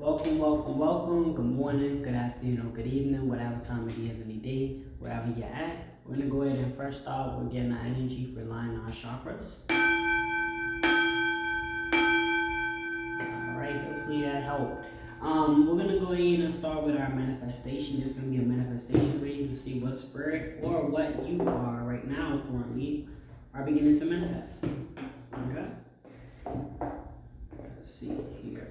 Welcome, welcome, welcome. Good morning, good afternoon, or good evening, whatever time it is in the day, wherever you're at. We're gonna go ahead and first start with getting our energy for aligning our chakras. Alright, hopefully that helped. We're gonna go ahead and start with our manifestation. It's gonna be a manifestation reading to see what spirit or what you are right now currently are beginning to manifest. Okay? Let's see here.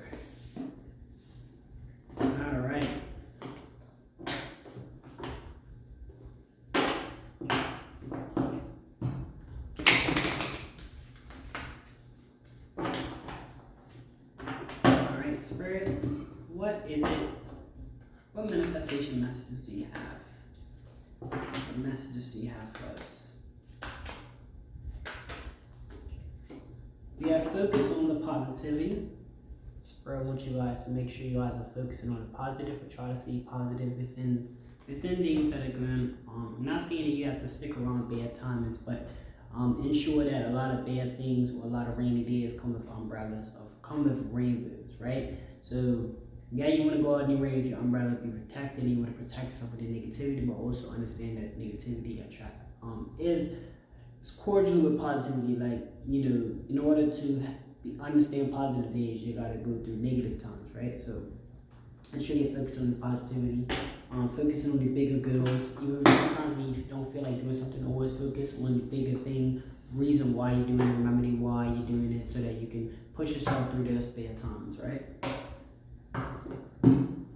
Alright. Alright, Spirit, what is it? What manifestation messages do you have? What messages do you have for us? We have focus on the positivity. Spirit wants you guys to make sure you guys are focusing on the positive, or try to see positive within things that are going on. I'm not saying that you have to stick around bad timings, but ensure that a lot of bad things or a lot of rainy days come with umbrellas, come with rainbows, right? So yeah, you want to go out in your rain with your umbrella, be protected, and you want to protect yourself from the negativity, but also understand that negativity is cordial with positivity. Like, in order to understand positive days, you gotta go through negative times, right? So ensure you focus on the positivity, focusing on the bigger goals. Even sometimes when you don't feel like doing something, always focus on the bigger thing, reason why you're doing it, remember why you're doing it, so that you can push yourself through those bad times, right?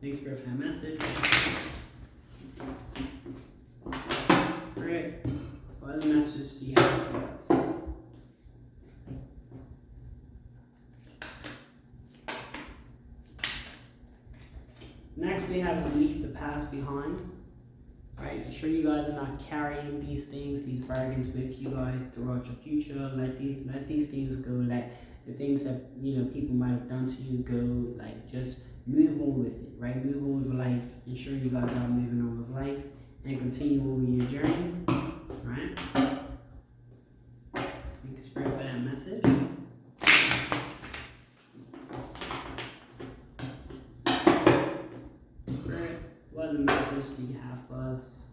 Thanks, Spirit, for that message. Spirit, what other messages do you have for us? Next we have is leave the past behind. Right, ensure you guys are not carrying these things, these burdens with you guys throughout your future. Let these things go. Let the things that people might have done to you go. Like, just move on with it, right? Move on with life. Ensure you guys are moving on with life and continue on your journey. Right? Thank you, Spirit, for that message. Spirit, what other message do you have for us?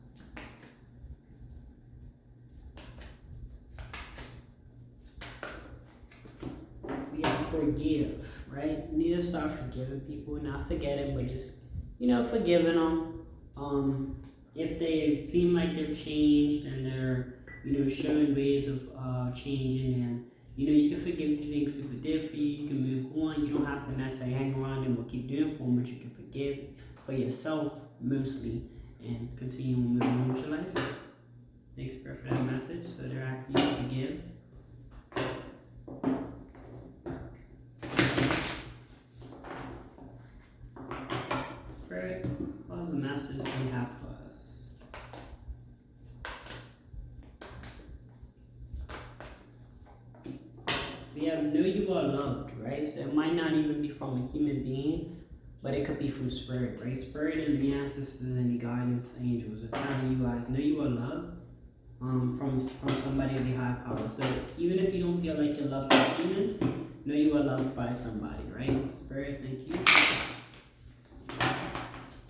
We have forgive, right? You need to start forgiving people, not forgetting, but just forgiving them. If they seem like they've changed and they're showing ways of changing, and you can forgive the things people did for you. You can move on. You don't have to necessarily hang around them or keep doing for them, but you can forgive for yourself mostly and continue moving on with your life. Thanks, Spirit, for that message. So they're asking you to forgive. Spirit, what are the messages do you have for us? We have know you are loved, right? So it might not even be from a human being, but it could be from Spirit, right? Spirit and the ancestors and the guidance angels are telling you guys, know you are loved from somebody of the high power. So even if you don't feel like you're loved by humans, know you are loved by somebody, right? Spirit, thank you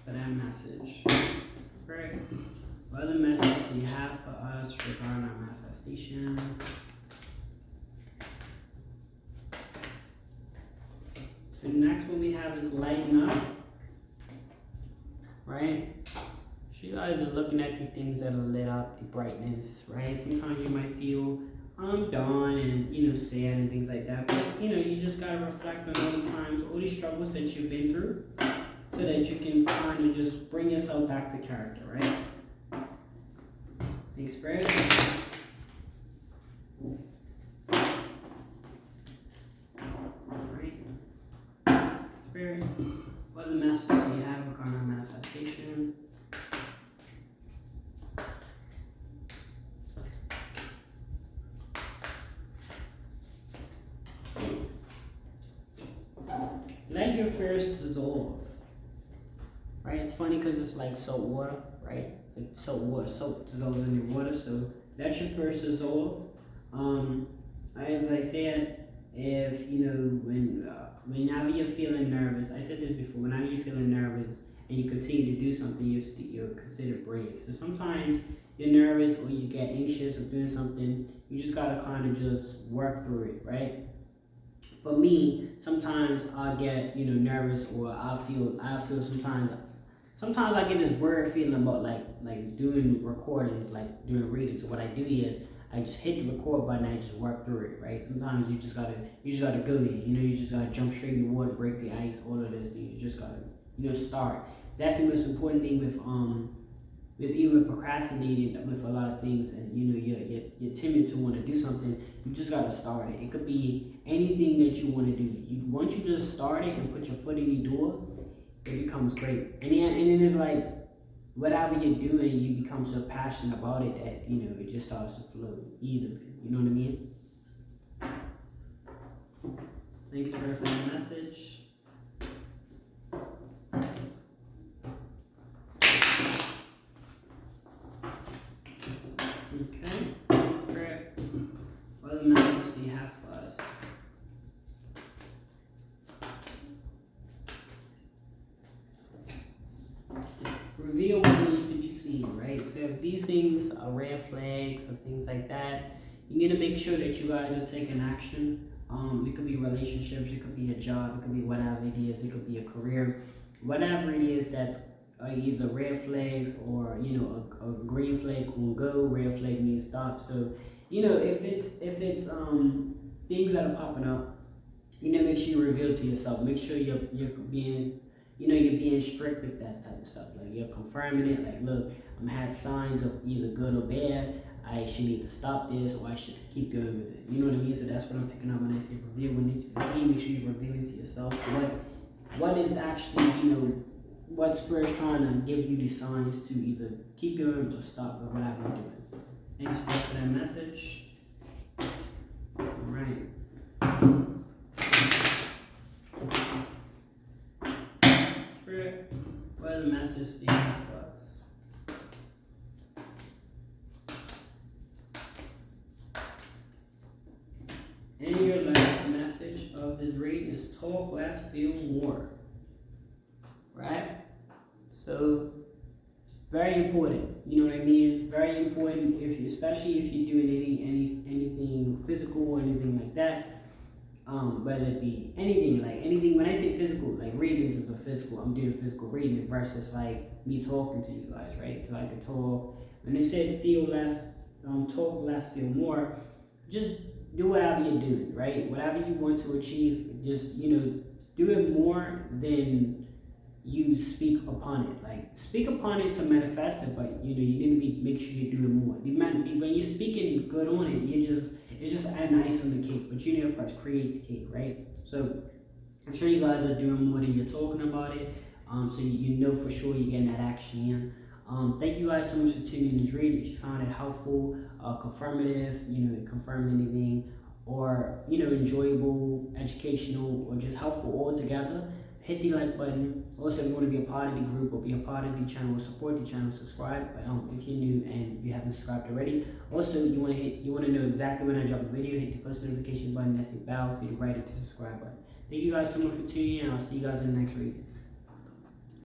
for that message. Spirit, what other message do you have for us regarding our manifestation? The next one we have is lighten up, right? So you guys are looking at the things that are lit up, the brightness, right? Sometimes you might feel down and sad and things like that, but you just gotta reflect on all the times, all the struggles that you've been through, so that you can kind of just bring yourself back to character, right? Thanks, Spirit. Spirit, what other messages do you have regarding our manifestation? Let your fears dissolve. Right? It's funny because it's like salt water, right? Like soap dissolves in your water, so let your fears dissolve. As I said, if you know whenever you're feeling nervous, I said this before, whenever you're feeling nervous and you continue to do something, you're considered brave. So sometimes you're nervous or you get anxious of doing something, you just gotta kind of just work through it, right? For me, sometimes I get nervous, or I feel sometimes I get this weird feeling about like doing recordings, like doing readings. So what I do is I just hit the record button and I just work through it, right? Sometimes you just gotta go there, you just gotta jump straight in the water, break the ice, all of those things. You just gotta start. That's the most important thing with even procrastinating with a lot of things, and you're timid to want to do something. You just gotta start it. It could be anything that you want to do. Once you just start it and put your foot in the door, it becomes great. And then it's like whatever you're doing, you become so passionate about it that it just starts to flow easily. You know what I mean? Thanks for the message. Okay, Spirit, what other messages do you have for us? Reveal what needs to be seen, right? So if these things are red flags or things like that, you need to make sure that you guys are taking action. It could be relationships, it could be a job, it could be whatever it is, it could be a career, whatever it is that's either red flags or a green flag will go, red flag means stop. So if it's things that are popping up, make sure you reveal to yourself. Make sure you're being you're being strict with that type of stuff. Like you're confirming it. Like, look, I'm had signs of either good or bad. I should need to stop this, or I should keep going with it. You know what I mean? So that's what I'm picking up when I say reveal. When you see, make sure you reveal it to yourself. What is actually what Spirit's trying to give you the signs to either keep going or stop or whatever you're doing. Thanks for that message. All right. Spirit, what other message do you have for us? And your last message of this reading is talk less, feel more. Right? So very important. You know what I mean? Very important especially if you're doing anything physical or anything like that. Whether it be anything. When I say physical, like readings is a physical. I'm doing physical reading versus like me talking to you guys, right? So I can talk. When it says feel less, talk less, feel more. Just do whatever you're doing, right? Whatever you want to achieve, just do it more than you speak upon it. Like speak upon it to manifest it, but you need to make sure you're doing more. When you're speaking good on it, it's just adding ice on the cake, but you need to first create the cake, right? So I'm sure you guys are doing more than you're talking about it. So you know for sure you're getting that action in. Thank you guys so much for tuning in this read. If you found it helpful, confirmative, it confirms anything, or enjoyable, educational, or just helpful altogether, hit the like button. Also, if you want to be a part of the group or be a part of the channel or support the channel, subscribe if you're new and you haven't subscribed already. Also, you want to know exactly when I drop a video, hit the post notification button. That's the bell to the right of the subscribe button. Thank you guys so much for tuning in. I'll see you guys in the next reading.